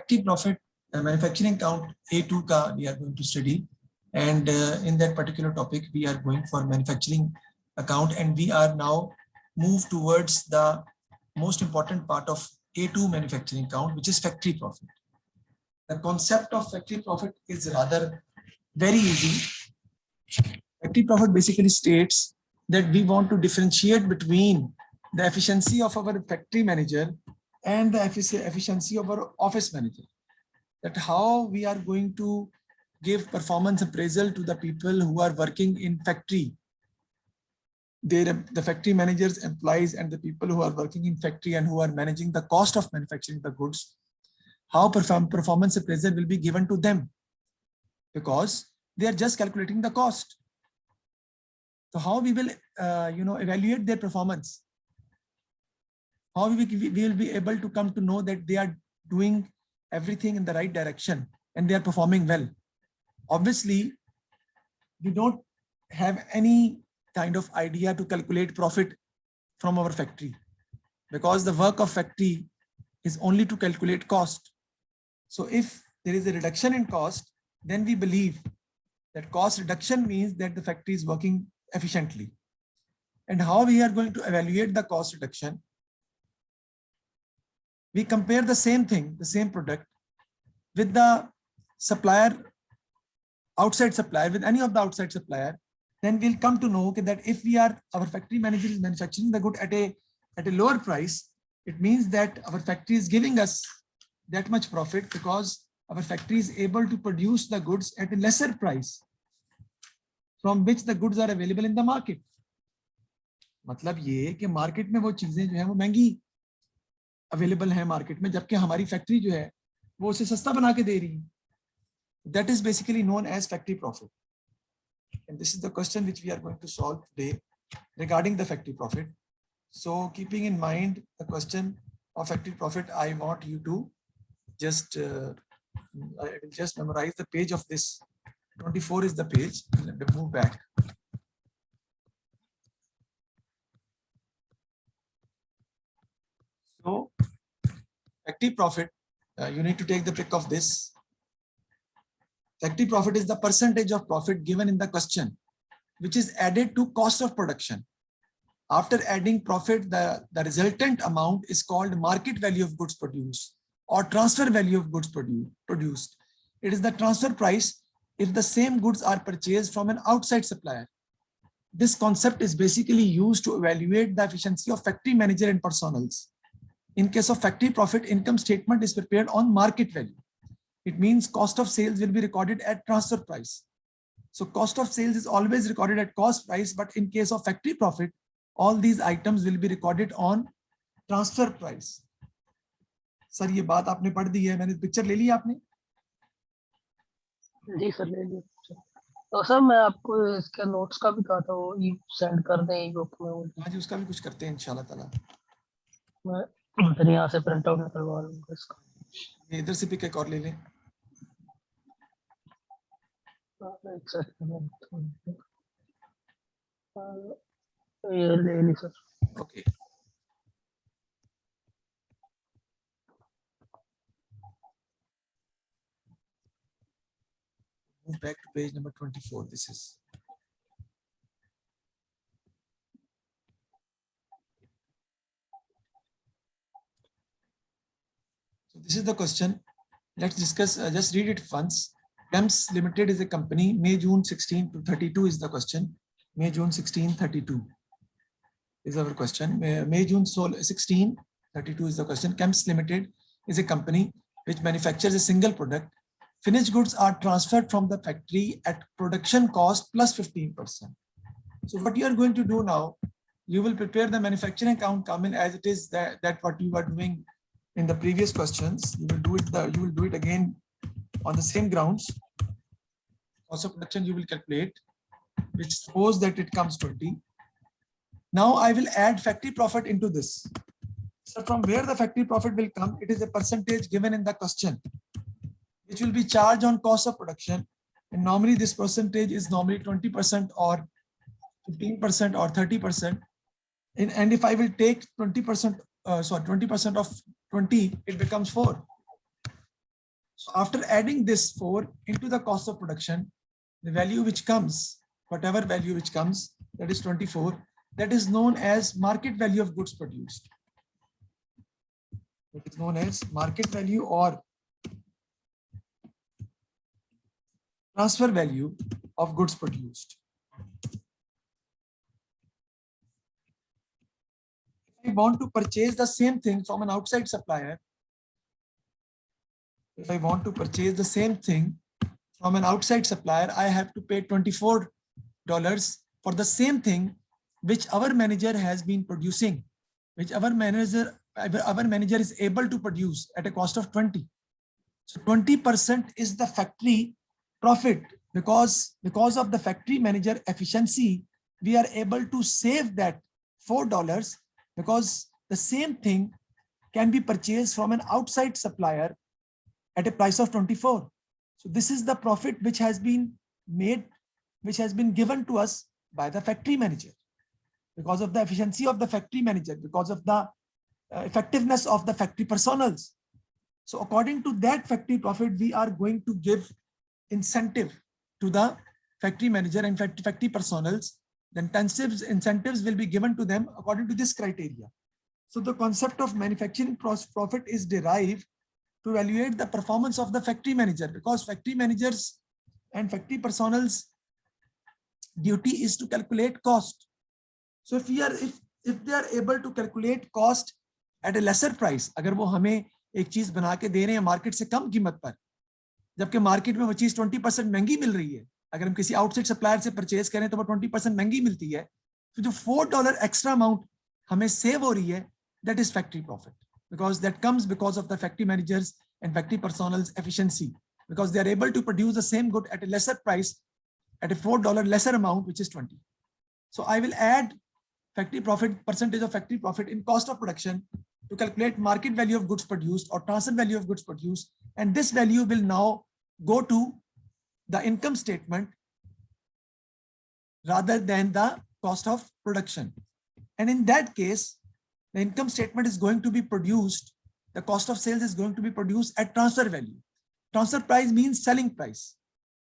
factory profit, manufacturing count A2 ka we are going to study, and in that particular topic we are going for manufacturing account, and we are now moved towards the most important part of A2 manufacturing count, which is factory profit. The concept of factory profit is rather very easy. Factory profit basically states that we want to differentiate between the efficiency of our factory manager and the efficiency of our office manager. That how we are going to give performance appraisal to the people who are working in factory. The factory managers, employees, and the people who are working in factory and who are managing the cost of manufacturing the goods, how performance appraisal will be given to them, because they are just calculating the cost. So how we will evaluate their performance, how we will be able to come to know that they are doing everything in the right direction and they are performing well. Obviously, we don't have any kind of idea to calculate profit from our factory, because the work of factory is only to calculate cost. So if there is a reduction in cost, then we believe that cost reduction means that the factory is working efficiently. And how we are going to evaluate the cost reduction? We compare the same thing, the same product, with the supplier, outside supplier, with any of the outside supplier. Then we'll come to know that if our factory manager is manufacturing the good at a lower price, it means that our factory is giving us that much profit because our factory is able to produce the goods at a lesser price from which the goods are available in the market. मतलब ये कि market में वो चीजें जो है वो महंगी अवेलेबल है मार्केट में, जबकि हमारी फैक्ट्री जो है वो उसे सस्ता बना के दे रही है. That is basically known as factory profit. And this is the question which we are going to solve today regarding the factory profit. So keeping in mind the question of factory profit, I want you to just memorize the page of this. 24 is the page. Let me move back. So factory profit, you need to take the pick of this. Factory profit is the percentage of profit given in the question, which is added to cost of production. After adding profit, the resultant amount is called market value of goods produced or transfer value of goods produced. It is the transfer price if the same goods are purchased from an outside supplier. This concept is basically used to evaluate the efficiency of factory manager and personals. In case of factory profit, income statement is prepared on market value. It means cost of sales will be recorded at transfer price. So cost of sales is always recorded at cost price, but in case of factory profit, all these items will be recorded on transfer price. Sir ये बात आपने पढ़ दी है, मैंने picture ले ली आपने? जी sir ले ली. तो सर मैं आपको इसके नोट्स का भी कहा था, वो सेंड कर दें ई बुक में. हाँ जी, उसका भी कुछ करते हैं इंशाल्लाह ताला. मैं फिर यहाँ से प्रिंट आउट निकलवा लूँगा इसका. इधर से पिक एक और ले लें. ये ले ली sir. Okay. Move back to page number 24. This is. So this is the question. Let's discuss. Just read it once. CHEMS Limited is a company. May June 16 to 32 is the question. May June 16 32 is our question. May June 16 32 is the question. CHEMS Limited is a company which manufactures a single product. Finished goods are transferred from the factory at production cost plus 15%. So what you are going to do now, you will prepare the manufacturing account come as it is that what you were doing in the previous questions. You will do it again on the same grounds. Cost of production you will calculate, which suppose that it comes 20. Now I will add factory profit into this. So from where the factory profit will come, it is a percentage given in the question, which will be charged on cost of production. And normally this percentage is normally 20% or 15% or 30%. And if I will take 20%, 20% of 20, it becomes 4. So after adding this 4 into the cost of production, the value which comes, whatever value which comes, that is 24, that is known as market value of goods produced. It is known as market value or transfer value of goods produced. If I want to purchase the same thing from an outside supplier, if I want to purchase the same thing from an outside supplier, I have to pay $24 for the same thing which our manager has been producing, which our manager is able to produce at a cost of 20. So 20% is the factory profit, because of the factory manager efficiency, we are able to save that $4, because the same thing can be purchased from an outside supplier at a price of 24. So this is the profit which has been made, which has been given to us by the factory manager, because of the efficiency of the factory manager, because of the effectiveness of the factory personals. So according to that factory profit, we are going to give incentive to the factory manager and factory personals. The incentives will be given to them according to this criteria. So the concept of manufacturing profit is derived to evaluate the performance of the factory manager, because factory managers and factory personals duty is to calculate cost. So if they are able to calculate cost at a lesser price, अगर वो हमें एक चीज बना के दे रहे हैं market से कम कीमत पर, जबकि मार्केट में वो चीज 20% महंगी मिल रही है, अगर हम किसी आउटसाइड सप्लायर से परचेज करें तो वो 20% महंगी मिलती है, तो जो $4 एक्स्ट्रा अमाउंट हमें सेव हो रही है, that is factory profit, because that comes because of the factory managers and factory personal's efficiency, because they are able to produce the same good at a lesser price, at a $4 lesser amount, which is 20. So I will add factory profit, percentage of factory profit in cost of production to calculate market value of goods produced or transfer value of goods produced, and this value will now go to the income statement rather than the cost of production. And in that case, the income statement is going to be produced, the cost of sales is going to be produced at transfer value. Transfer price means selling price.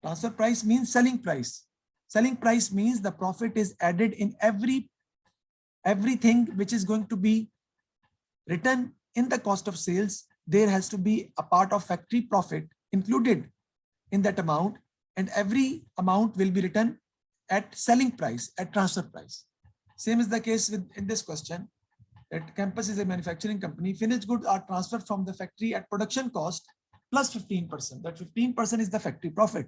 Transfer price means selling price. Selling price means the profit is added in everything which is going to be written in the cost of sales. There has to be a part of factory profit included in that amount, and every amount will be written at selling price, at transfer price. Same is the case in this question, that Campus is a manufacturing company. Finished goods are transferred from the factory at production cost plus 15%. That 15% is the factory profit.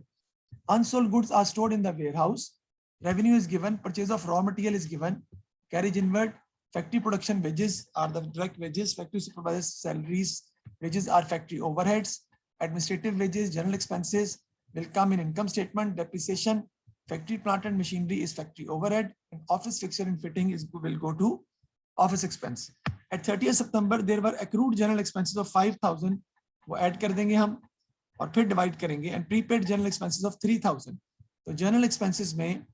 Unsold goods are stored in the warehouse. Revenue is given. Purchase of raw material is given. Carriage inward. Factory production wages are the direct wages. Factory supervisors' salaries, wages are factory overheads. Administrative wages, general expenses will come in income statement. Depreciation, factory plant and machinery is factory overhead. And office fixture and fitting will go to office expense. At 30th September, there were accrued general expenses of 5,000. वो add कर देंगे हम और फिर divide करेंगे, and prepaid general expenses of 3,000. तो general expenses में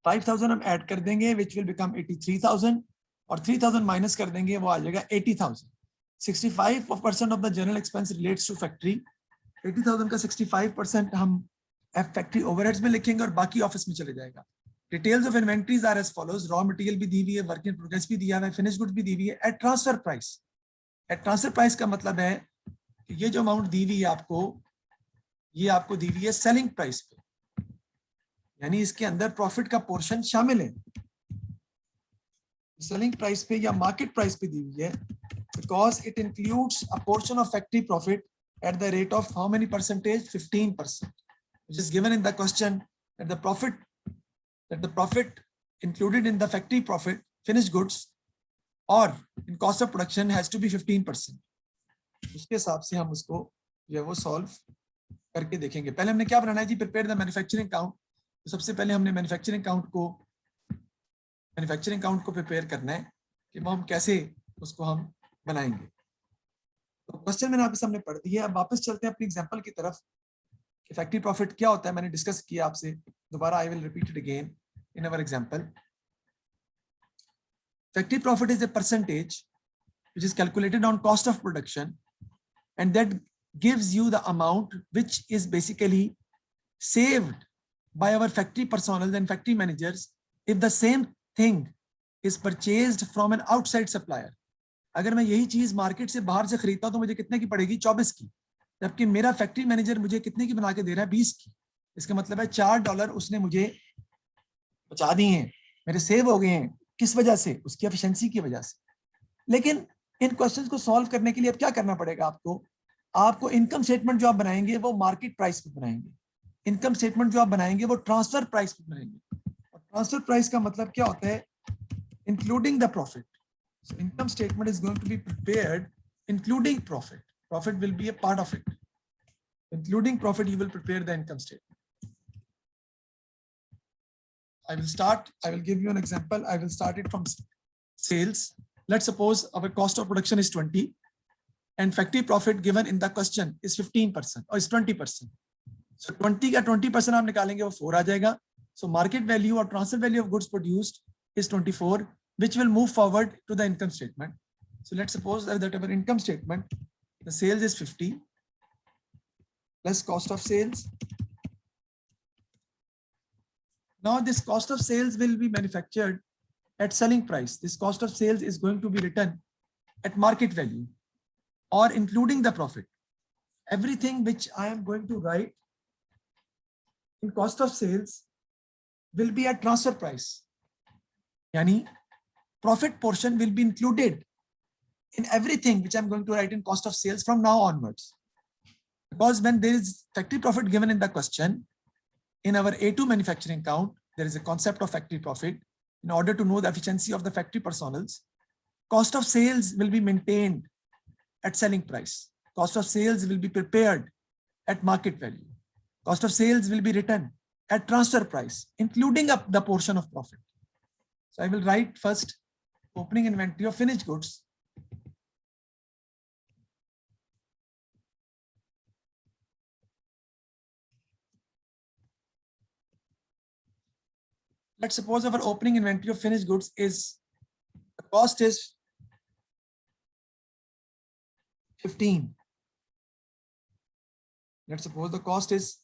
5,000 हम ऐड कर देंगे, which will become 83,000, और 3,000 माइनस कर देंगे, वो आ जाएगा 80,000. 65% of the general expense relates to factory. 80,000 का 65% हम factory overheads में लिखेंगे और बाकी ऑफिस में चले जाएगा. Details of inventories are as follows. Raw material भी दी हुई है, work in progress भी दिया है, finished goods भी दी हुई है. At transfer price. At transfer price का मतलब है कि ये जो अमाउंट दी हुई है आपको, ये आपको दी हुई है सेलिंग प्राइस पे, यानी इसके अंदर प्रॉफिट का पोर्शन शामिल है. सेलिंग प्राइस पे या मार्केट प्राइस पे दी हुई है, because it includes a portion of factory profit at the rate of how many percentage? 15%, which is given in the question, that the profit included in the factory profit, finished goods, or in cost of production has to be 15%. उसके हिसाब से हम उसको जो है वो solve करके देखेंगे. पहले हमने क्या बनाना है जी? Prepare the manufacturing account. तो सबसे पहले हमने मैन्युफैक्चरिंग अकाउंट को प्रिपेयर करना है कि वो हम कैसे उसको हम बनाएंगे. तो क्वेश्चन मैंने आपके सामने पढ़ दिया. अब वापस चलते हैं अपनी एग्जांपल की तरफ कि फैक्ट्री प्रॉफिट क्या होता है. मैंने डिस्कस किया आपसे, दोबारा I will repeat it again in our example. Factory profit is a percentage which is calculated on cost of production, and that gives you the amount which is basically saved by our factory personnel and factory managers if the same thing is purchased from an outside supplier. अगर मैं यही चीज market से बाहर से खरीदता हूं तो मुझे कितने की पड़ेगी? 24 की, जबकि मेरा फैक्ट्री मैनेजर मुझे कितने की बना के दे रहा है? 20 की। इसका मतलब है $4 उसने मुझे बचा दिए हैं, मेरे सेव हो गए हैं। किस वजह से? उसकी एफिशिएंसी की वजह से। लेकिन इन क्वेश्चंस को सॉल्व करने के लिए अब क्या करना पड़ेगा आपको? आपको इनकम स्टेटमेंट जो आप बनाएंगे वो मार्केट प्राइस पे बनाएंगे। इनकम स्टेटमेंट जो आप बनाएंगे वो ट्रांसफर प्राइस पे बनाएंगे। और ट्रांसफर प्राइस का मतलब क्या होता है? Including the profit. So income statement is going to be prepared including profit. Profit will be a part of it. Including profit, you will prepare the income statement. I will start. I will give you an example. I will start it from sales. Let's suppose our cost of production is 20 and factory profit given in the question is 15% or is 20%. So 20 का 20% आप निकालेंगे वो 4 आ जाएगा. So market value or transfer value of goods produced is 24, which will move forward to the income statement. So let's suppose that our income statement, the sales is 50 plus cost of sales. Now this cost of sales will be manufactured at selling price. This cost of sales is going to be written at market value or including the profit. Everything which I am going to write in cost of sales will be at transfer price. Yani profit portion will be included in everything which I'm going to write in cost of sales from now onwards. Because when there is factory profit given in the question, in our A2 manufacturing count, there is a concept of factory profit. In order to know the efficiency of the factory personnel, cost of sales will be maintained at selling price. Cost of sales will be prepared at market value. Cost of sales will be written at transfer price, including up the portion of profit. So I will write first opening inventory of finished goods. Let's suppose our opening inventory of finished goods is, the cost is 15. Let's suppose the cost is,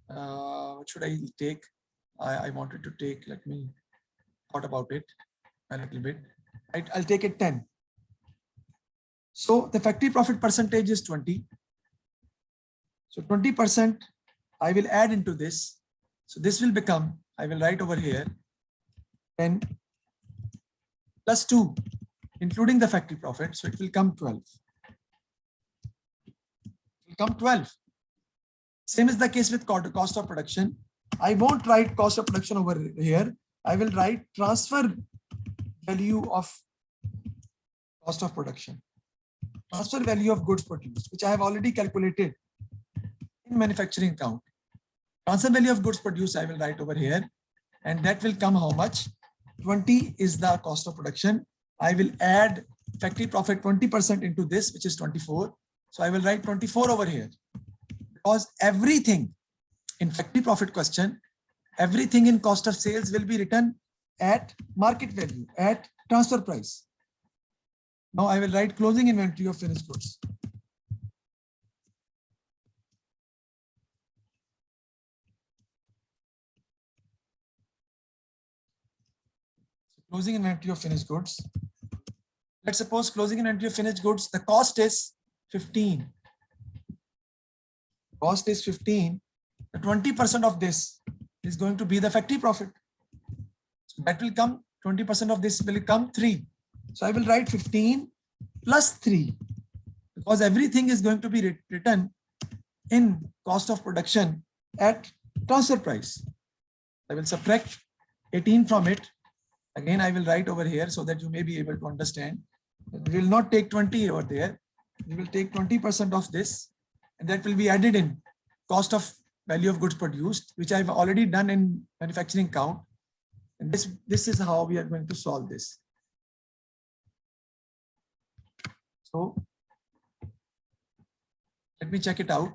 what should I take? I wanted to take, let me thought about it a little bit. I'll take it 10. So the factory profit percentage is 20. So 20% I will add into this. So this will become, I will write over here 10 plus 2, including the factory profit. So it will come 12. It will come 12. Same is the case with cost of production. I won't write cost of production over here. I will write transfer value of cost of production. Transfer value of goods produced, which I have already calculated in manufacturing count. Transfer value of goods produced I will write over here, and that will come how much? 20 is the cost of production. I will add factory profit 20% into this, which is 24. So I will write 24 over here, because everything in factory profit question, everything in cost of sales will be written at market value, at transfer price. Now I will write closing inventory of finished goods. Closing inventory of finished goods. Let's suppose closing inventory of finished goods, the cost is 15. Cost is 15. The 20% of this is going to be the factory profit. So that will come, 20% of this will come 3. So I will write 15 plus 3, because everything is going to be written in cost of production at transfer price. I will subtract 18 from it. Again, I will write over here so that you may be able to understand. We will not take 20 over there. We will take 20% of this, and that will be added in cost of value of goods produced, which I've already done in manufacturing count. And this is how we are going to solve this. So let me check it out.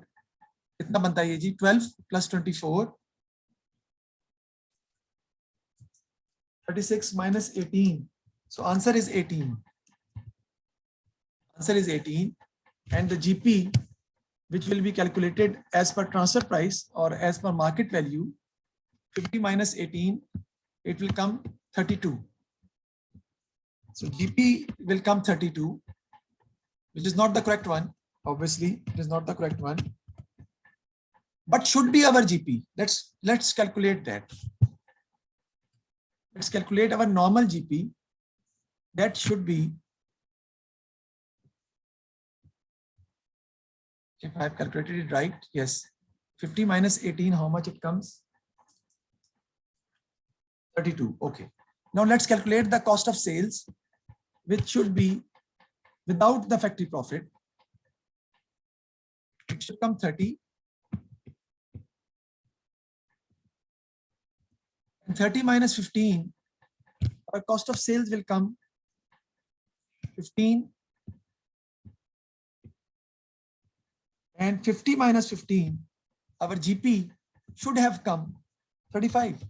कितना बनता है ये जी? 12 plus 24, 36 minus 18. So answer is 18. Answer is 18, and the GP which will be calculated as per transfer price or as per market value, 50 minus 18, it will come 32. So GP will come 32, which is not the correct one. Obviously, it is not the correct one, but should be our GP. Let's calculate that. Let's calculate our normal GP. That should be, if I have calculated it right, yes, 50 minus 18, how much it comes? 32. Okay. Now let's calculate the cost of sales, which should be without the factory profit. It should come 30. And 30 minus 15, our cost of sales will come 15. And 50 minus 15, our GP should have come 35.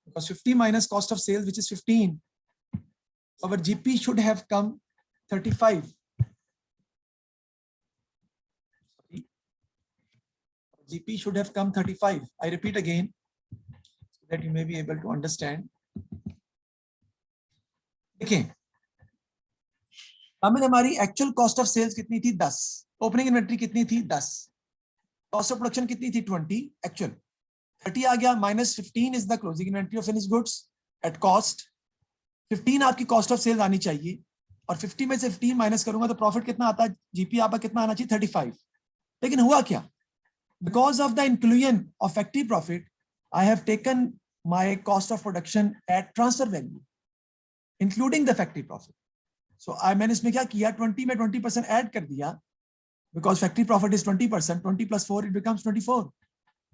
Because 50 minus cost of sales, which is 15, our GP should have come 35. GP should have come 35. I repeat again, so that you may be able to understand. Okay. हमारी actual cost of sales कितनी थी? 10. Opening inventory कितनी थी? 10. Cost of production कितनी थी? 20. Actual 30 आ गया, minus 15 is the closing inventory of finished goods at cost. 15 आपकी cost of sales आनी चाहिए, और 50 में से 15 माइनस करूंगा तो प्रॉफिट कितना आता है? जीपी आपका कितना आना चाहिए? 35. लेकिन हुआ क्या? Because of the inclusion of factory profit, I have taken my cost of production at transfer value including the factory profit. So मैंने इसमें क्या किया? 20 में 20% ऐड कर दिया, because factory profit is 20%. 20 plus 4 it becomes 24.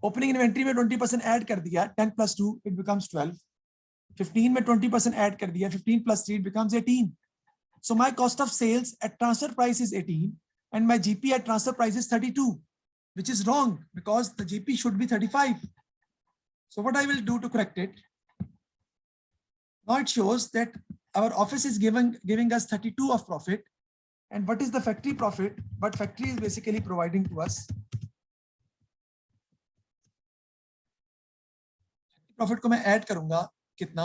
Opening inventory में 20% add कर दिया, 10 plus 2 इट बिकम्स 12. 15 में 20% ऐड कर दिया, 15 plus 3 it becomes 18. So my cost of sales at transfer price is 18 and my GP at transfer price is 32, which is wrong because the GP should be 35. So what I will do to correct it? Now it shows that our office is giving us 32 of profit. And what is the factory profit? What factory is basically providing to us? Profit को मैं add करूंगा कितना?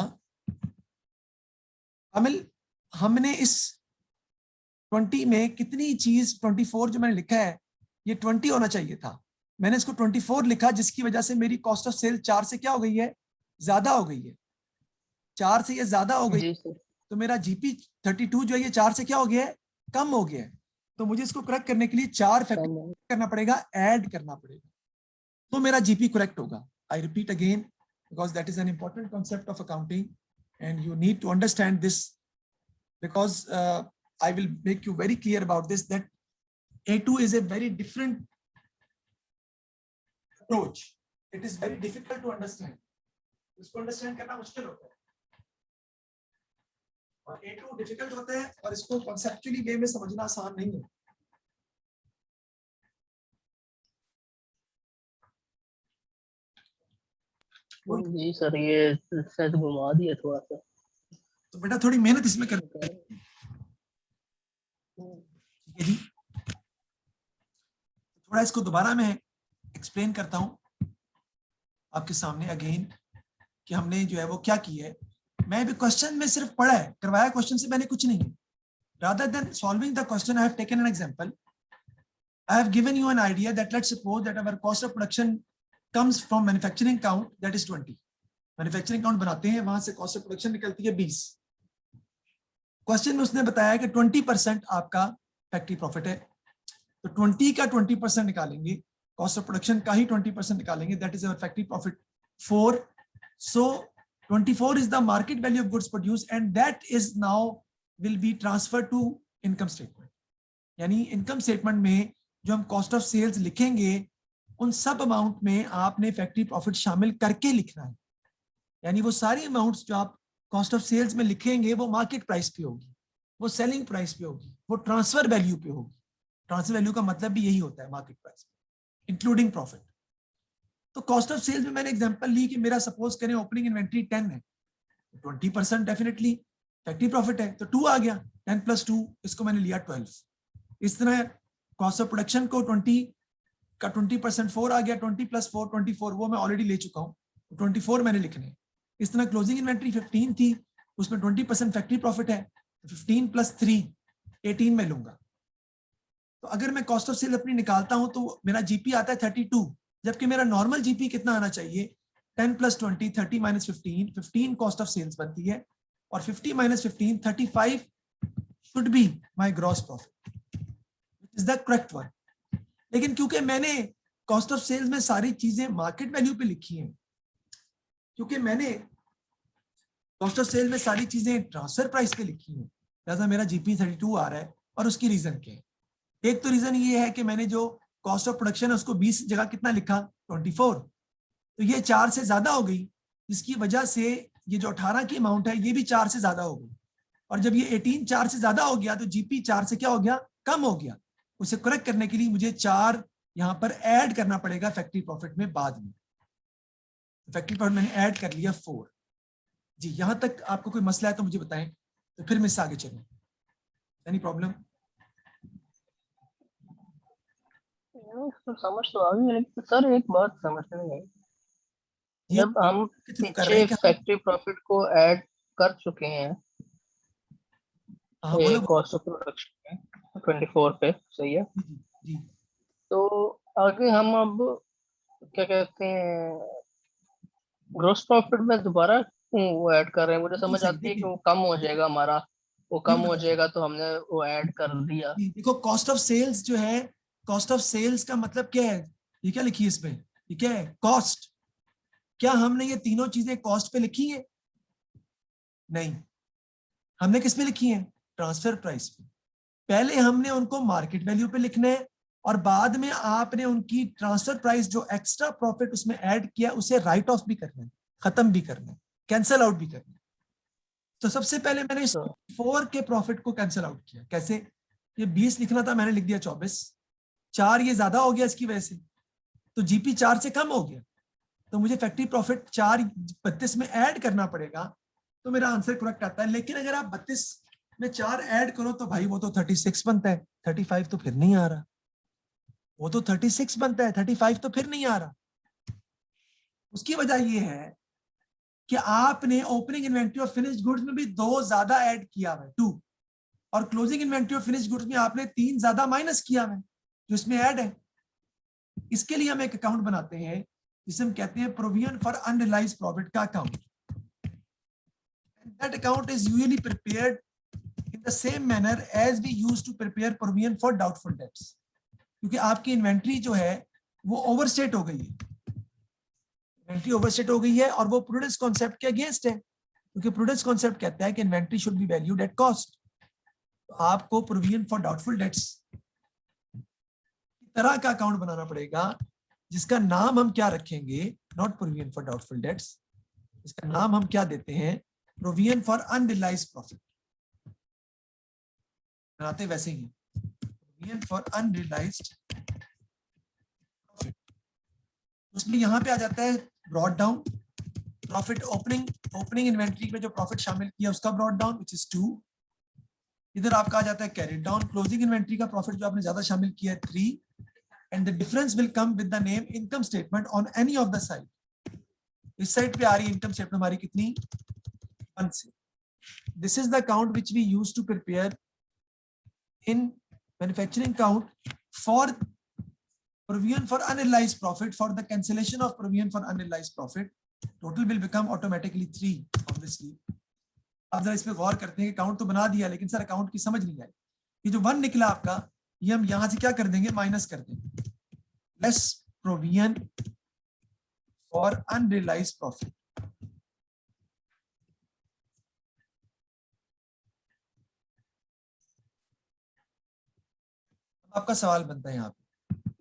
हमने इस 20 में कितनी चीज, 24 जो मैंने लिखा है ये 20 होना चाहिए था, मैंने इसको 24 लिखा, जिसकी वजह से मेरी कॉस्ट ऑफ सेल 4 से क्या हो गई है? ज्यादा हो गई है. 4 से ये ज्यादा हो गई, तो मेरा जीपी 32 जो है ये 4 से क्या हो गया है? कम हो गया है. तो मुझे इसको करेक्ट करने के लिए 4 फैक्टर करना पड़ेगा, ऐड करना पड़ेगा, तो मेरा जीपी करेक्ट होगा. I repeat again, because that is an important concept of accounting and you need to understand this, because I will make you very clear about this, that A2 is a very different approach. It is very difficult to understand. इसको understand करना मुश्किल होता है, और A2 difficult होता है, और इसको conceptually way में समझना आसान नहीं है. जी सर, ये शायद घुमा दिया थोड़ा सा, तो बेटा थोड़ी मेहनत इसमें करनी है. जी, थोड़ा इसको दोबारा मैं एक्सप्लेन करता हूं आपके सामने अगेन, कि हमने जो है वो क्या किया है. मैं भी क्वेश्चन में सिर्फ पढ़ा है, करवाया क्वेश्चन से मैंने कुछ नहीं है. rather than solving the question, I have taken an example. I have given you an idea that let's suppose that our cost of production comes from manufacturing count, that is 20. Manufacturing count बनाते हैं, वहां से cost of production निकलती है 20. Question में उसने बताया कि 20% आपका फैक्ट्री प्रॉफिट है, तो 20 का 20% निकालेंगे, कॉस्ट ऑफ प्रोडक्शन का ही 20% निकालेंगे, that is our factory profit 4. So 24 is the market value of goods produced and that is now will be transferred to income statement. यानी इनकम स्टेटमेंट में जो हम कॉस्ट ऑफ सेल्स लिखेंगे, उन सब अमाउंट में आपने फैक्ट्री प्रॉफिट शामिल करके लिखना है. यानी वो सारी अमाउंट्स जो आप कॉस्ट ऑफ सेल्स में लिखेंगे वो मार्केट प्राइस पे होगी, वो सेलिंग प्राइस पे होगी, वो ट्रांसफर वैल्यू पे होगी. ट्रांसफर वैल्यू का मतलब भी यही होता है, मार्केट प्राइस इंक्लूडिंग प्रॉफिट. तो कॉस्ट ऑफ सेल्स में मैंने एग्जांपल ली कि मेरा सपोज करें ओपनिंग इन्वेंट्री 10 है, 20% डेफिनेटली फैक्ट्री प्रॉफिट है, तो 2 आ गया, 10 + 2, इसको मैंने लिया 12. इस तरह कॉस्ट ऑफ प्रोडक्शन को 20 का 20% 4 आ गया, 20 + 4 24, वो मैं ऑलरेडी ले चुका हूँ, 24 मैंने लिखने हैं। इस तरह क्लोजिंग इन्वेंट्री 15 थी, उसमें 20% फैक्ट्री प्रॉफिट है, 15 + 3 18 में लूंगा। तो अगर मैं कॉस्ट ऑफ सेल अपनी निकालता हूं तो मेरा जीपी आता है 32, जबकि मेरा नॉर्मल जीपी कितना आना चाहिए, 10 + 20 30 - 15 15 कॉस्ट ऑफ सेल्स बनती है, और 50 - 15 35 should be my gross profit, is the correct one. लेकिन क्योंकि मैंने कॉस्ट ऑफ सेल्स में सारी चीजें मार्केट वैल्यू पे लिखी हैं, क्योंकि मैंने कॉस्ट ऑफ सेल में सारी चीजें ट्रांसफर प्राइस पे लिखी हैं, लिहाजा मेरा जीपी 32 आ रहा है। और उसकी रीजन क्या है? एक तो रीजन ये है कि मैंने जो कॉस्ट ऑफ प्रोडक्शन है उसको 20 जगह कितना लिखा, 24, तो ये 4 से ज्यादा हो गई, जिसकी वजह से ये जो 18 की अमाउंट है ये भी 4 से ज्यादा हो गई। और जब ये 18 4 से ज्यादा हो गया तो जीपी 4 से क्या हो गया, कम हो गया। उसे करेक्ट करने के लिए मुझे 4 यहां पर ऐड करना पड़ेगा फैक्ट्री प्रॉफिट में बाद में। फैक्ट्री प्रॉफिट मैंने ऐड कर लिया 4। जी, यहां तक आपको कोई मसला है तो मुझे बताएं, तो फिर मैं इससे आगे चलूं। Any problem? तो समझ तो आ गई, लेकिन सर एक बात समझ में नहीं आई। ये जब हम के थ्रू कर रहे पीछे हैं कि हम, फैक्ट्री प्रॉफिट को ऐड कर चुके हैं हाँ बोलो कॉस्ट ऑफ प्रोडक्शन में 24 पे, सही है, जी जी। तो आगे हम अब क्या कहते हैं ग्रोस प्रॉफिट में दोबारा वो ऐड कर रहे हैं। मुझे बिल्कुल समझ सही, आती है कि देखिए वो कम हो जाएगा हमारा, वो क्यों कम हो बताता हूँ। जाएगा तो हमने वो ऐड कर दिया। जी, देखो कॉस्ट ऑफ सेल्स जो है, कॉस्ट ऑफ सेल्स का मतलब क्या है, ये क्या लिखी है इसमें, ये क्या है, कॉस्ट। क्या हमने ये तीनों चीजें कॉस्ट पे लिखी है? नहीं, हमने किस पे लिखी है, ट्रांसफर प्राइस पे। पहले हमने उनको मार्केट वैल्यू पे लिखना है, और बाद में आपने उनकी ट्रांसफर प्राइस जो एक्स्ट्रा प्रॉफिट उसमें ऐड किया उसे राइट ऑफ भी करना है, खत्म भी करना है, कैंसल आउट भी करना है। तो सबसे पहले मैंने इस तो 4 के प्रॉफिट को कैंसिल आउट किया। कैसे? ये 20 लिखना था, मैंने लिख दिया 24, 4 ये ज्यादा हो गया इसकी वजह से, तो जीपी 4 से कम हो गया, तो मुझे फैक्ट्री प्रॉफिट 4 32 में ऐड करना पड़ेगा, तो मेरा आंसर करेक्ट आता है। लेकिन अगर आप 32 में 4 ऐड करो तो भाई वो तो 36 बनता है, 35 तो फिर नहीं आ रहा, वो तो 36 बनता है, 35 तो फिर नहीं आ रहा। उसकी वजह ये है कि आपने ओपनिंग इन्वेंट्री और फिनिश्ड गुड्स में भी 2 ज्यादा ऐड किया है, 2, और क्लोजिंग इन्वेंट्री और फिनिश्ड गुड्स में आपने 3 ज्यादा माइनस किया है जो इसमें ऐड है। इसके लिए हम एक अकाउंट बनाते हैं जिसे हम कहते हैं प्रोविजन फॉर अनरियलाइज्ड प्रॉफिट का account. That account is usually prepared in the same manner as we used to prepare provision for doubtful debts, क्योंकि आपकी इन्वेंट्री जो है वो ओवरस्टेट हो गई है, इन्वेंट्री ओवरस्टेट हो गई है, और वो प्रूडेंस कॉन्सेप्ट के अगेंस्ट है, क्योंकि प्रूडेंस कॉन्सेप्ट कहता है कि inventory should be valued at cost. तो आपको प्रोविजन फॉर डाउटफुल डेट्स तरह का अकाउंट बनाना पड़ेगा, जिसका नाम हम क्या रखेंगे, not provision for doubtful dates, इसका नाम हम क्या देते हैं, प्रोविजन फॉर अनरियलाइज्ड प्रॉफिट। बनाते वैसे ही, प्रोविजन फॉर अनरियलाइज्ड प्रॉफिट। उसमें यहां पे आ जाता है brought down profit, opening inventory में जो प्रॉफिट शामिल किया उसका ब्रॉट डाउन विच इज 2। इधर आपका आ जाता है कैरी डाउन, क्लोजिंग इन्वेंट्री का प्रॉफिट जो आपने ज्यादा शामिल किया है 3, and the difference will come with the name income statement on any of the side। इस साइड पे आ रही इनकम स्टेटमेंट हमारी कितनी, 1 से। This is the account which we use to prepare in manufacturing account for provision for unrealized profit, for the cancellation of provision for unrealized profit। Total will become automatically 3 obviously। अब जरा इस पे गौर करते हैं कि अकाउंट तो बना दिया लेकिन सर अकाउंट की समझ नहीं आई। ये जो 1 निकला आपका, ये हम यहां से क्या कर देंगे, माइनस कर देंगे, less provision for unrealised profit. आपका सवाल बनता है यहाँ पे,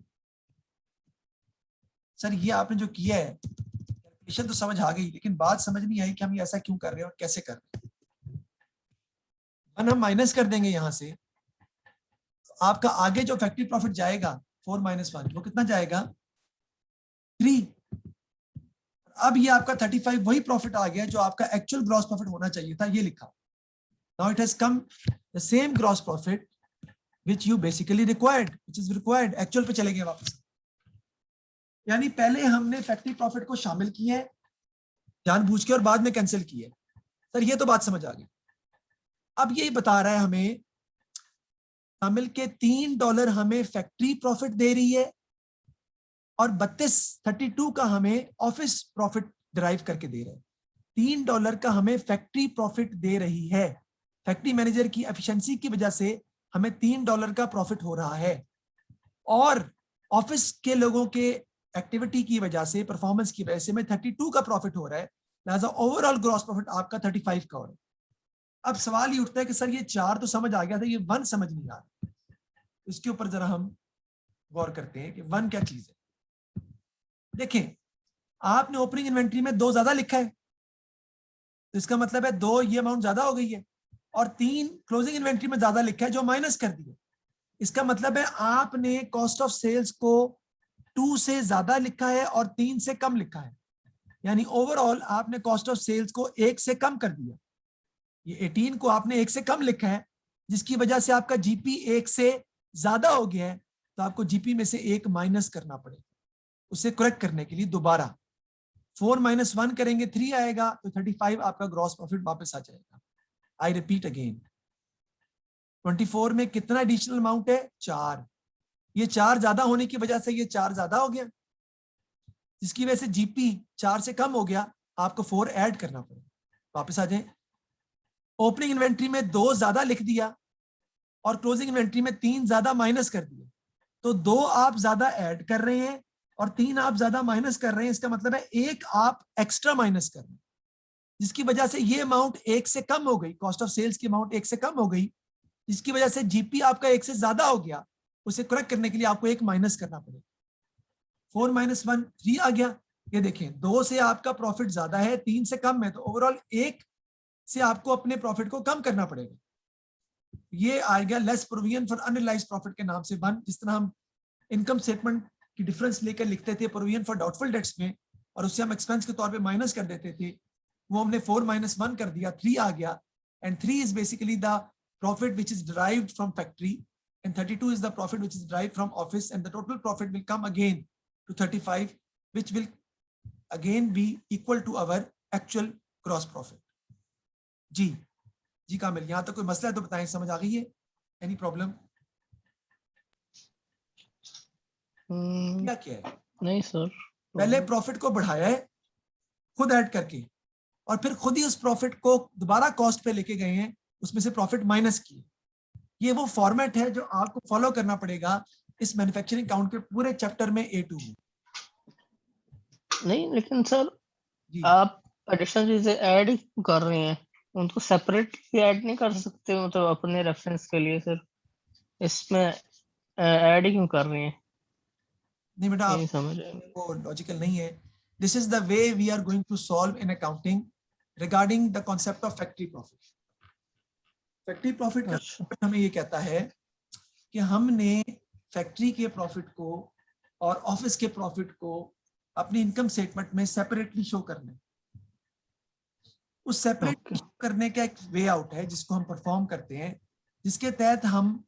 सर ये आपने जो किया है कैलकुलेशन तो समझ आ गई, लेकिन बात समझ नहीं आई कि हम ये ऐसा क्यों कर रहे हैं और कैसे कर रहे हैं। 1 हम माइनस कर देंगे यहां से, तो आपका आगे जो फैक्ट्री प्रॉफिट जाएगा 4 - 1 वो कितना जाएगा, 3। अब ये आपका 35 वही प्रॉफिट आ गया जो आपका एक्चुअल ग्रॉस प्रॉफिट होना चाहिए था, ये लिखा। Now it has come the same gross profit which you basically required, which is required. Actual पे चलेंगे वापस, यानी पहले हमने फैक्ट्री प्रॉफिट को शामिल किया है जानबूझ के और बाद में कैंसिल किया है। सर ये तो बात समझ आ गई। अब ये बता रहा है हमें शामिल के $3 हमें फैक्ट्री प्रॉफिट दे रही है और 32 का हमें ऑफिस प्रॉफिट डिराइव करके दे रहा है। $3 का हमें फैक्ट्री प्रॉफिट दे रही है, फैक्ट्री मैनेजर की एफिशिएंसी की वजह से हमें $3 का प्रॉफिट हो रहा है, और ऑफिस के लोगों के एक्टिविटी की वजह से, परफॉर्मेंस की वजह से हमें 32 का प्रॉफिट हो रहा है, लिहाजा ओवरऑल ग्रॉस प्रॉफिट आपका 35 का हो रहा है। अब सवाल ये उठता है कि सर ये 4 तो समझ आ गया था, ये 1 समझ नहीं आ रहा। इसके ऊपर जरा हम गौर करते हैं कि 1 क्या चीज है। देखें, आपने ओपनिंग इन्वेंट्री में 2 ज्यादा लिखा है, तो इसका मतलब है 2 ये अमाउंट ज्यादा हो गई है, और 3 क्लोजिंग इन्वेंट्री में ज्यादा लिखा है जो माइनस कर दिया। इसका मतलब है आपने कॉस्ट ऑफ सेल्स को 2 से ज्यादा लिखा है और 3 से कम लिखा है, यानी ओवरऑल आपने कॉस्ट ऑफ सेल्स को 1 से कम कर दिया। ये 18 को आपने 1 से कम लिखा है, जिसकी वजह से आपका जीपी 1 से ज्यादा हो गया है, तो आपको जीपी में से 1 माइनस करना पड़ेगा। उसे करेक्ट करने के लिए दोबारा 4 - 1 करेंगे 3 आएगा, तो 35 आपका ग्रॉस प्रॉफिट वापस आ जाएगा। आई रिपीट अगेन, 24 में कितना एडिशनल अमाउंट है? 4। ये 4 ज्यादा होने की वजह से ये 4 ज्यादा हो गया, जिसकी वजह से जीपी 4 से कम हो गया, आपको 4 ऐड करना पड़ेगा। वापस आ जाए, ओपनिंग इन्वेंट्री में 2 ज्यादा लिख दिया और क्लोजिंग इन्वेंट्री में 3 ज्यादा माइनस कर दिया, तो 2 आप ज्यादा ऐड कर रहे हैं और 3 आप ज्यादा माइनस कर रहे हैं। इसका मतलब है 1 आप एक्स्ट्रा माइनस कर रहे हैं, जिसकी वजह से ये अमाउंट 1 से कम हो गई, कॉस्ट ऑफ सेल्स की अमाउंट 1 से कम हो गई, जिसकी वजह से जीपी आपका 1 से ज्यादा हो गया। उसे करेक्ट करने के लिए आपको 1 माइनस करना पड़ेगा। 4 - 1 3 आ गया। ये देखें, 2 से आपका प्रॉफिट ज्यादा है, 3 से कम है, तो ओवरऑल 1 से आपको अपने प्रॉफिट को कम करना पड़ेगा। ये आ गया less provision for unrealised profit के नाम से बन। जिस तरह हम इनकम स्टेटमेंट की डिफरेंस लेकर लिखते थे प्रोविजन फॉर डाउटफुल डेट्स में, और उससे हम एक्सपेंस के तौर पे माइनस कर देते थे, वो हमने 4 - 1 कर दिया, 3 आ गया। And 3 is basically the profit which is derived from factory, and 32 is the profit which is derived from office, and the total profit will come again to 35, which will again be equal to our actual gross profit. जी कामिल, यहां तक कोई मसला है तो बताएं, समझ आ गई है? Any problem? क्या है? नहीं सर, पहले प्रॉफिट को बढ़ाया है खुद ऐड करके, और फिर खुद ही उस प्रॉफिट को दोबारा कॉस्ट पे लेके गए हैं, उसमें से प्रॉफिट माइनस किए। ये वो फॉर्मेट है जो आपको फॉलो करना पड़ेगा इस मैन्युफैक्चरिंग अकाउंट के पूरे चैप्टर में A2 में। नहीं लेकिन सर आप एडिशनल चीजें ऐड कर रहे हैं, उनको सेपरेटली ऐड नहीं कर सकते, मतलब अपने रेफरेंस के लिए सर इसमें ऐड क्यों कर रहे हैं? नहीं बेटा, नहीं समझ वो लॉजिकल नहीं है। This is the way we are going to solve in accounting regarding the concept of factory profit. Factory profit का हमें ये कहता है कि हमने फैक्ट्री के प्रॉफिट को और ऑफिस के प्रॉफिट को अपनी इनकम स्टेटमेंट में सेपरेटली शो करना है। उस सेपरेट करने का एक वे आउट है जिसको हम परफॉर्म करते हैं, जिसके तहत हम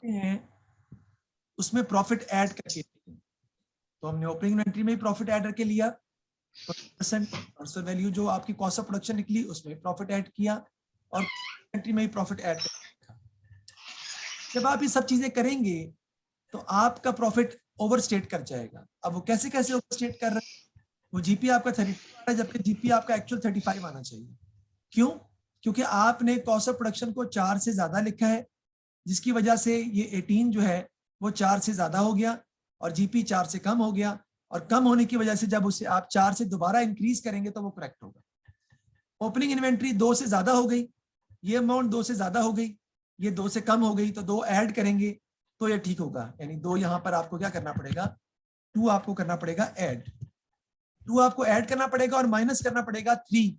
हैं उसमें प्रॉफिट ऐड करके। तो हमने ओपनिंग इन्वेंट्री में प्रॉफिट ऐड करके लिया, ट्रांसफर वैल्यू जो आपकी कॉस्ट ऑफ प्रोडक्शन निकली उसमें प्रॉफिट ऐड किया, और इन्वेंट्री में ही प्रॉफिट ऐड किया। जब आप ये सब चीजें करेंगे तो आपका प्रॉफिट ओवरस्टेट कर जाएगा। अब वो कैसे कैसे ओवरस्टेट कर रहा है? वो जीपी आपका 32 आ रहा है, जबकि जीपी आपका एक्चुअल 35 आना चाहिए। क्यों? क्योंकि आपने कॉस्ट ऑफ प्रोडक्शन को 4 से ज्यादा लिखा है, जिसकी वजह से ये 18 जो है वो 4 से ज्यादा हो गया और जीपी 4 से कम हो गया, और कम होने की वजह से जब उसे आप 4 से दोबारा इंक्रीज करेंगे तो वो करेक्ट होगा। ओपनिंग इन्वेंट्री 2 से ज्यादा हो गई, ये अमाउंट 2 से ज्यादा हो गई, ये 2 से कम हो गई, तो 2 ऐड करेंगे तो ये ठीक होगा। यानी 2 यहाँ पर आपको क्या करना पड़ेगा? 2 आपको करना पड़ेगा ऐड, 2 आपको ऐड करना पड़ेगा और माइनस करना पड़ेगा 3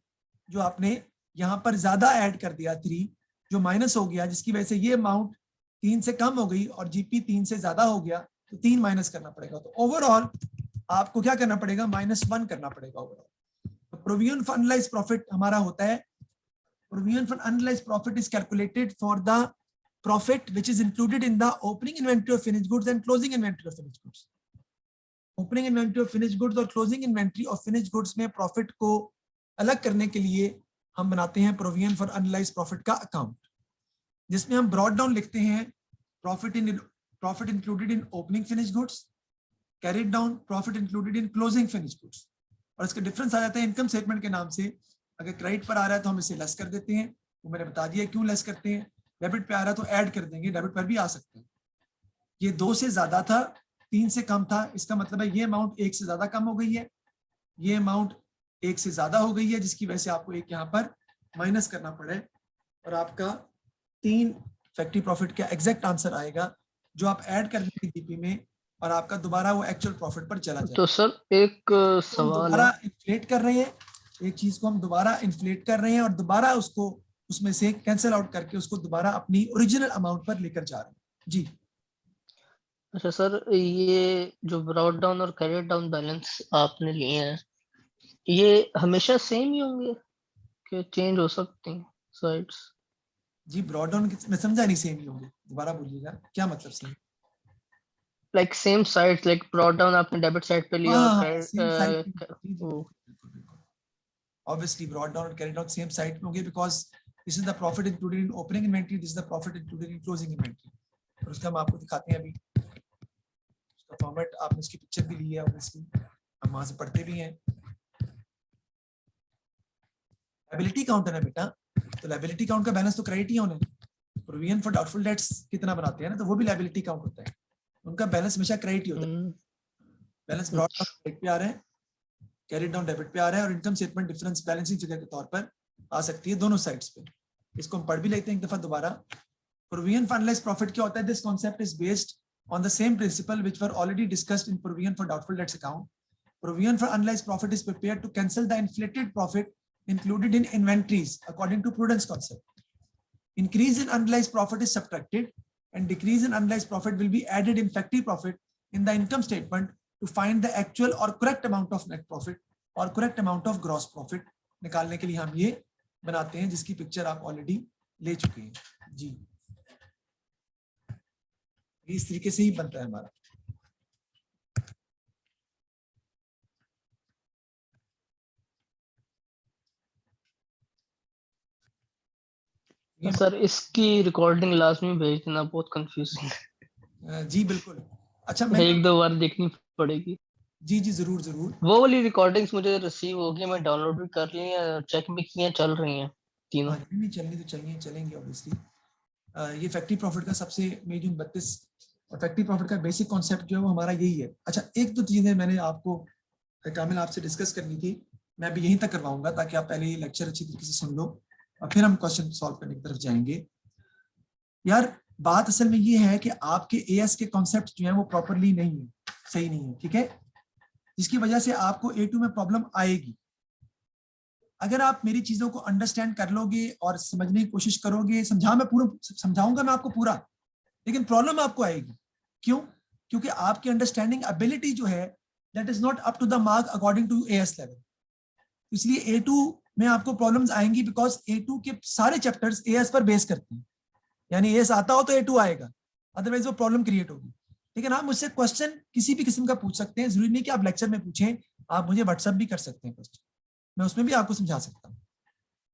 जो आपने यहाँ पर ज्यादा ऐड कर दिया, 3 जो माइनस हो गया, जिसकी वजह से ये अमाउंट 3 से कम हो गई और जीपी 3 से ज्यादा हो गया, तो 3 माइनस करना पड़ेगा। तो ओवरऑल आपको क्या करना पड़ेगा? -1 करना पड़ेगा ओवरऑल। तो प्रोविजन फॉर अनरियलाइज्ड प्रॉफिट हमारा होता है provision for unrealized profit is calculated for the profit which is included in the opening inventory of finished goods and closing inventory of finished goods. Opening inventory of finished goods और closing inventory of finished goods में profit को अलग करने के लिए हम बनाते हैं provision for unrealized profit का account, जिसमें हम ब्रॉड डाउन लिखते हैं profit included in opening finished goods, carried down profit included in closing finished goods. और इसका डिफरेंस आ जाता है इनकम स्टेटमेंट के नाम से. अगर क्रेडिट पर आ रहा है तो हम इसे लेस कर देते हैं, वो मैंने बता दिया क्यों लेस करते हैं. डेबिट पे आ रहा है तो ऐड कर देंगे, डेबिट पर भी आ सकते हैं. ये 2 से ज्यादा था, 3 से कम था, इसका मतलब है ये अमाउंट 1 से ज्यादा कम हो गई है, ये अमाउंट 1 से ज्यादा हो गई है, जिसकी वजह से आपको एक यहाँ पर माइनस करना पड़े और आपका 3 फैक्ट्री प्रॉफिट का एग्जैक्ट आंसर आएगा जो आप ऐड कर देंगे जीपी में और आपका दोबारा वो एक्चुअल प्रॉफिट पर चला जाए. तो सर एक सवाल दोबारा इन्फ्लेट कर रहे हैं, एक चीज को हम दोबारा इन्फ्लेट कर रहे हैं और दोबारा उसको उसमें से कैंसिल आउट करके उसको दोबारा अपनी ओरिजिनल अमाउंट पर लेकर जा रहे हैं. जी अच्छा सर, ये जो ब्रॉड डाउन और कैरी डाउन बैलेंस आपने लिए हैं, ये हमेशा सेम ही होंगे कि चेंज हो सकते हैं साइड्स? जी ब्रॉड डाउन मैं समझा नहीं, सेम ही होंगे, दोबारा बोलिएगा क्या मतलब same? Like same sides, like brought down आपने डेबिट साइड पे लिया और obviously brought down and carried out same side पे होंगे because this is the profit included in opening inventory, this is the profit included in closing inventory. और उसका हम आपको दिखाते हैं अभी उसका फॉर्मेट, आपने उसकी पिक्चर भी ली है obviously, हम वहां से पढ़ते भी हैं. लायबिलिटी काउंट है ना बेटा, तो लायबिलिटी काउंट का बैलेंस तो क्रेडिट ही होना है. प्रोविजन फॉर डाउटफुल डेट्स कितना बनाते हैं ना, तो वो भी लायबिलिटी काउंट होता है, उनका बैलेंस हमेशा क्रेडिट ही होता है. बैलेंस ब्रॉड डाउन क्रेडिट पे आ रहे हैं, कैरिड डाउन डेबिट पे आ रहा है और income statement difference balancing figure के तौर पर आ सकती है दोनों साइड्स पे. इसको हम पढ़ भी लेते हैं एक दफा दोबारा. प्रोविजन फॉर अनरियलाइज्ड प्रॉफिट क्या होता है? This concept is based on the same principle which were already discussed in provision for doubtful debts account. Provision for unrealised profit is prepared to cancel the inflated profit included in inventories according to prudence concept. Increase in unrealized profit is subtracted and decrease in unrealized profit will be added in factory profit in the income statement to find the actual or correct amount of net profit or correct amount of gross profit. निकालने के लिए हम ये बनाते हैं जिसकी picture आप already ले चुके हैं. जी इस तरीके से ही बनता है हमारा. सर इसकी रिकॉर्डिंग लाजमी भेज देना, बहुत कंफ्यूजिंग है. जी बिल्कुल. अच्छा मैं एक दो बार देखनी पड़ेगी. जी जी जरूर जरूर. वो वाली रिकॉर्डिंग्स मुझे रिसीव होगी, मैं डाउनलोड भी कर ली है, चेक भी किए, चल रही हैं तीनों. हाँ नहीं चलनी तो चाहिए, चलेंगे ऑब्वियसली. ये फैक्ट्री प्रॉफिट का सबसे मई जून 32 और फैक्ट्री प्रॉफिट का बेसिक कॉन्सेप्ट जो है वो हमारा यही है. अच्छा एक दो चीजें मैंने आपको कामिल आपसे डिस्कस करनी थी, मैं अभी यहीं तक करवाऊंगा ताकि आप पहले ये लेक्चर अच्छी तरीके से सुन लो और फिर हम क्वेश्चन सॉल्व करने की तरफ जाएंगे. यार बात असल में ये है कि आपके एएस के कॉन्सेप्ट जो है वो प्रॉपरली नहीं है, सही नहीं है, ठीक है, जिसकी वजह से आपको A2 में प्रॉब्लम आएगी. अगर आप मेरी चीजों को अंडरस्टैंड कर लोगे और समझने की कोशिश करोगे, समझाऊंगा मैं आपको पूरा, लेकिन प्रॉब्लम आपको आएगी. क्यों? क्योंकि आपकी अंडरस्टैंडिंग एबिलिटी जो है that is not up to the mark according to AS level. इसलिए A2 में आपको प्रॉब्लम्स आएंगी बिकॉज A2 के सारे चैप्टर्स एएस पर बेस करते हैं. यानी एएस आता हो तो A2 आएगा, अदरवाइज वो प्रॉब्लम क्रिएट होगी. लेकिन आप मुझसे क्वेश्चन किसी भी किस्म का पूछ सकते हैं, जरूरी नहीं कि आप लेक्चर में पूछें, आप मुझे व्हाट्सएप भी कर सकते हैं क्वेश्चन, मैं उसमें भी आपको समझा सकता हूँ.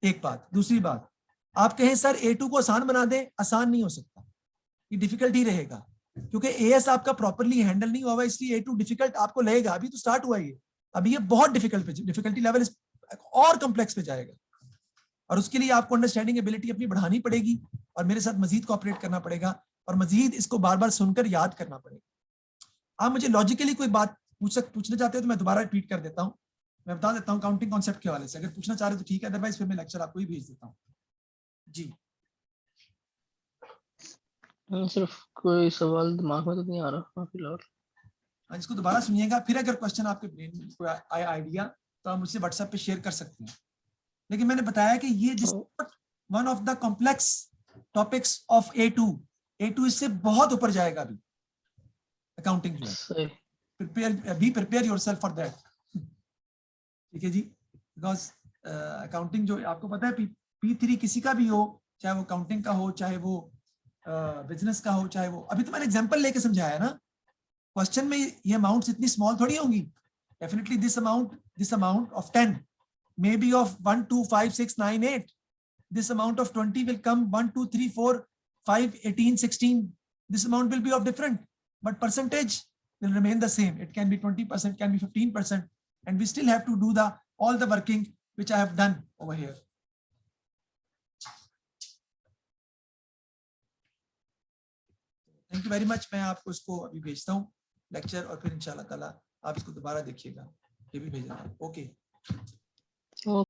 एक बात. दूसरी बात, आप कहें सर A2 को आसान बना दें, आसान नहीं हो सकता, ये डिफिकल्ट ही रहेगा क्योंकि एएस आपका प्रॉपरली हैंडल नहीं हुआ, इसलिए A2 डिफिकल्ट आपको लगेगा. अभी तो स्टार्ट हुआ है, अभी ये बहुत डिफिकल्टी लेवल और कॉम्प्लेक्स पे जाएगा और उसके लिए आपको अंडरस्टैंडिंग एबिलिटी अपनी बढ़ानी पड़ेगी और मेरे साथ मजीद कोऑपरेट करना पड़ेगा और मजीद इसको बार बार सुनकर याद करना पड़ेगा. आप मुझे लॉजिकली कोई बात पूछना चाहते हो तो मैं दोबारा रिपीट कर देता हूँ, मैं बता देता हूँ काउंटिंग कॉन्सेप्ट के हवाले से. अगर पूछना चाह रहे हो तो ठीक है, अदरवाइज फिर मैं लेक्चर आपको ही भेज देता हूँ. जी सिर्फ कोई सवाल दिमाग में तो नहीं आ रहा फिलहाल. इसको दोबारा सुनिएगा, फिर अगर क्वेश्चन आपके ब्रेन में कोई आया आइडिया तो आप मुझसे व्हाट्सएप पे शेयर कर सकते हैं. लेकिन मैंने बताया कि ये this one of the complex topics of A2 इससे बहुत ऊपर जाएगा अभी अकाउंटिंग जो है. Prepare yourself for that. ठीक है जी, बिकॉज अकाउंटिंग जो आपको पता है P3 किसी का भी हो, चाहे वो काउंटिंग का हो, चाहे वो बिजनेस का हो, चाहे वो, अभी तो मैंने एग्जांपल लेके समझाया ना, क्वेश्चन में ये अमाउंट्स इतनी स्मॉल थोड़ी होंगी. Definitely this amount of 10 may be of 1 2 5 6 9 8. This amount of 20 will come 1 2 3 4 5 18 16. This amount will be of different, but percentage will remain the same. It can be 20%, can be 15%, and we still have to do all the working which I have done over here. Thank you very much. मैं आपको इसको अभी भेजता हूँ lecture, और फिर इंशाल्लाह ताला आप इसको दोबारा देखिएगा. ये भी भेज रहा हूँ. ओके.